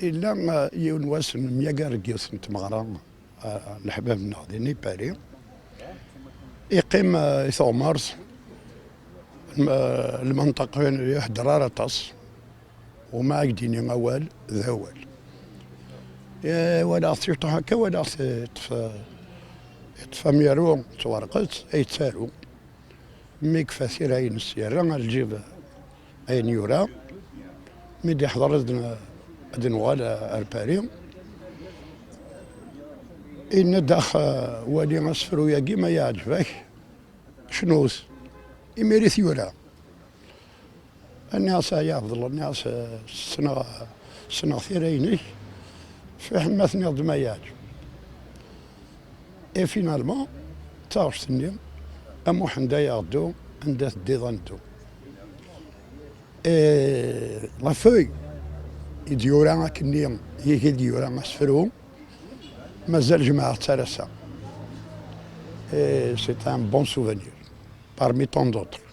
إلا يونواس مياكار كيوس نتمغرا الحباب دي نيبالي يقيم يثومرز المنطقة يهدر تص وما عقديني أوال ذوال ولا ثيرتو هكا ولا تفاميرو تورقت أي تسالو ميك فاسير أي نسيرا الجيب أي نيورا ميدي حضر أدنوال أرباريوم إن داخ والي غصفرو ياكي ما يعجبك شنوس إميريث يورا الناس يفضل الناس سنة ثيريني في حماثني ضد ما يعجب إي فينالمون تاوش ثنيا أمو حندا يغدو عندها تديضانتو لا فوي يديورا كنيا هي ديورا مسفرو مازال جماعة ترسا سي ان بون سوفونير parmi tant d'autres.